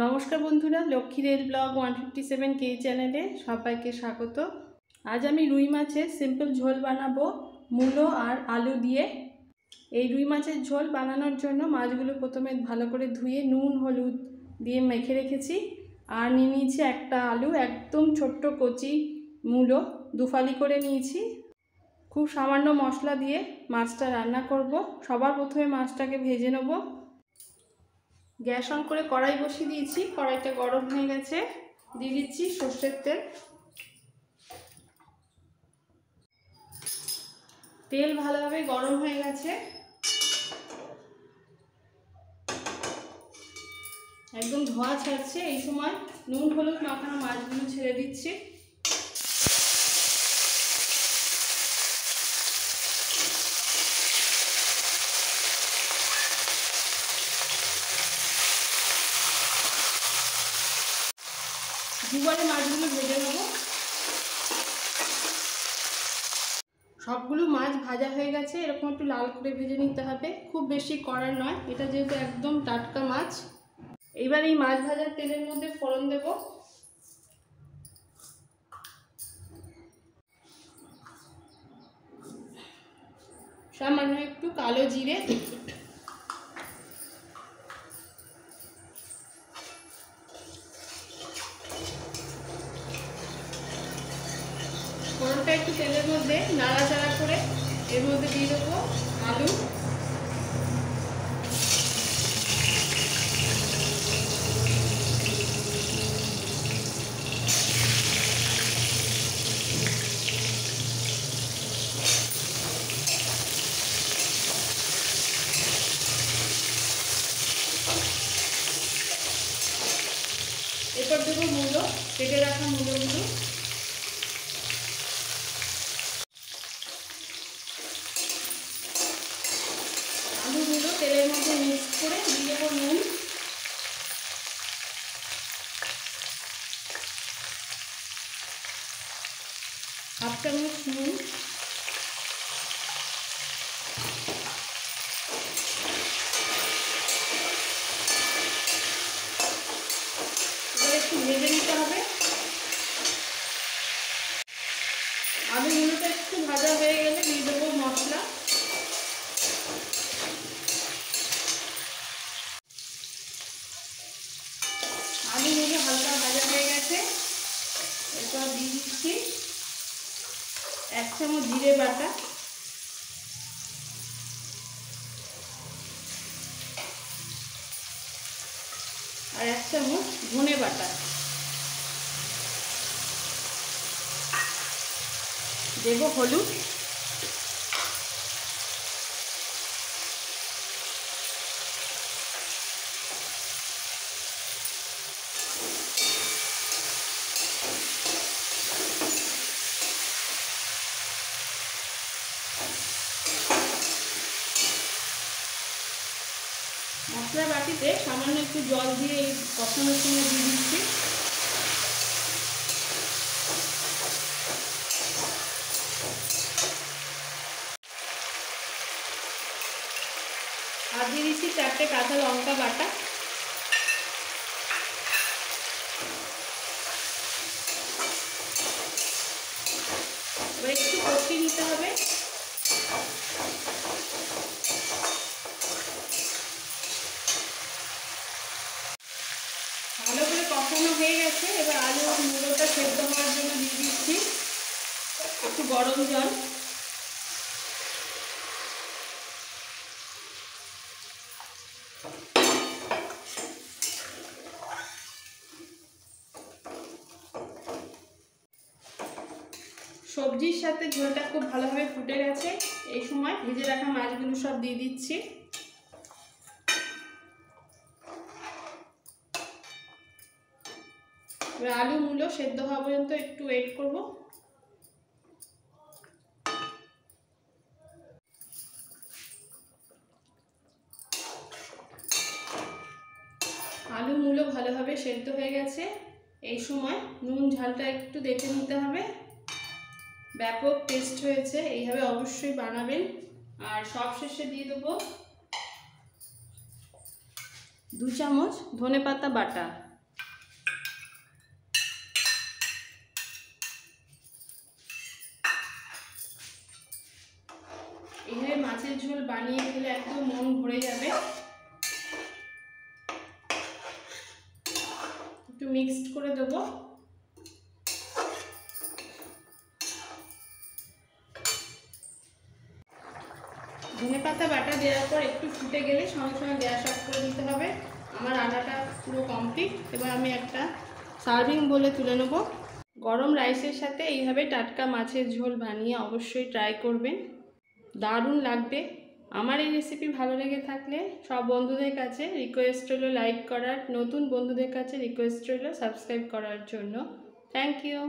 নমস্কার বন্ধুরা, লক্ষ্মীর ব্লগ 157 কে চ্যানেলে সবাইকে স্বাগত। আজ আমি রুই মাছের সিম্পল ঝোল বানাবো মূলো আর আলু দিয়ে। এই রুই মাছের ঝোল বানানোর জন্য মাছগুলো প্রথমে ভালো করে ধুয়ে নুন হলুদ দিয়ে মেখে রেখেছি। আর নিয়ে নিয়েছি একটা আলু, একদম ছোট্ট কচি মূলো দুফালি করে নিয়েছি। খুব সামান্য মশলা দিয়ে মাছটা রান্না করব। সবার প্রথমে মাছটাকে ভেজে নেব। গ্যাস অন করে কড়াই বসিয়ে দিয়েছি, কড়াইটা গরম হয়ে গেছে। দিয়ে দিচ্ছি সর্ষের তেল। তেল ভালোভাবে গরম হয়ে গেছে, একদম ধোঁয়া ছাড়ছে। এই সময় নুন হলুদ মাখানো মাছগুলো ছেড়ে দিচ্ছি। দুবারে মাছগুলো ভেজে নেব। সবগুলো মাছ ভাজা হয়ে গেছে, এরকম একটু লাল করে ভেজে নিতে হবে, খুব বেশি কড়া নয়, এটা যেহেতু একদম টাটকা মাছ। এবার এই মাছ ভাজার তেলের মধ্যে ফোড়ন দেব। সামান্য একটু কালো জিরে, ফোড়নটা একটু তেলের মধ্যে নাড়াচাড়া করে এর মধ্যে দিয়ে দেবো আলু। এরপর দেবো মূলো, কেটে রাখা মূলোগুলো। আলুগুলো তেলের মধ্যে মিক্স করে দিয়ে দেবো নুন, হাফ চামচ নুন, এবার একটু ভেজে নিতে হবে। আলুগুলোটা একটু ভাজা হয়ে গেলে দিয়ে দেবো মশলা। আলুগুলো হালকা ভাজা হয়ে গেছে, এরপর দিয়ে দিচ্ছি 1 চামচ জিরে বাটা, আর 1 চামচ ধনে বাটা। দেব হলুদ, মশলা বাটিতে সামান্য একটু জল দিয়ে এই কষানোর সময় দিয়ে দিচ্ছি। আর দিয়ে দিচ্ছি 4টে কাঁচা লঙ্কা বাটা। এবার একটু কষিয়ে নিতে হবে। ভালো করে কষানো হয়ে গেছে, এবার আলু আর মূলোটা সেদ্ধ হওয়ার জন্য দিয়ে দিচ্ছি একটু গরম জল। সবজির সাথে ঝোলটা খুব ভালোভাবে ফুটে গেছে। এই সময় ভেজে রাখা মাছগুলো সব দিয়ে দিচ্ছি। এবার আলু মূলো সেদ্ধ হওয়া পর্যন্ত একটু ওয়েট করব। আলু মূলো ভালোভাবে সেদ্ধ হয়ে গেছে। এই সময় নুন ঝালটা একটু দেখে নিতে হবে। ব্যাপক টেস্ট হয়েছে, এইভাবে অবশ্যই বানাবেন। আর সবশেষে দিয়ে দেবো 2 চামচ ধনেপাতা বাটা। মাছের ঝোল বানিয়ে খেলে একদম মন ভরে যাবে। একটু মিক্সড করে দেবো। ধনেপাতা বাটা দেওয়ার পর একটু ফুটে গেলে সঙ্গে সঙ্গে গ্যাস অফ করে দিতে হবে। আমার আটাটা পুরো কমপ্লিট। এবার আমি একটা সার্ভিং বলে তুলে নেব। গরম রাইসের সাথে এইভাবে টাটকা মাছের ঝোল বানিয়ে অবশ্যই ট্রাই করবেন, দারুণ লাগবে। আমার এই রেসিপি ভালো লেগে থাকলে সব বন্ধুদের কাছে রিকোয়েস্ট রইল লাইক করার, নতুন বন্ধুদের কাছে রিকোয়েস্ট রইল সাবস্ক্রাইব করার জন্য। Thank you.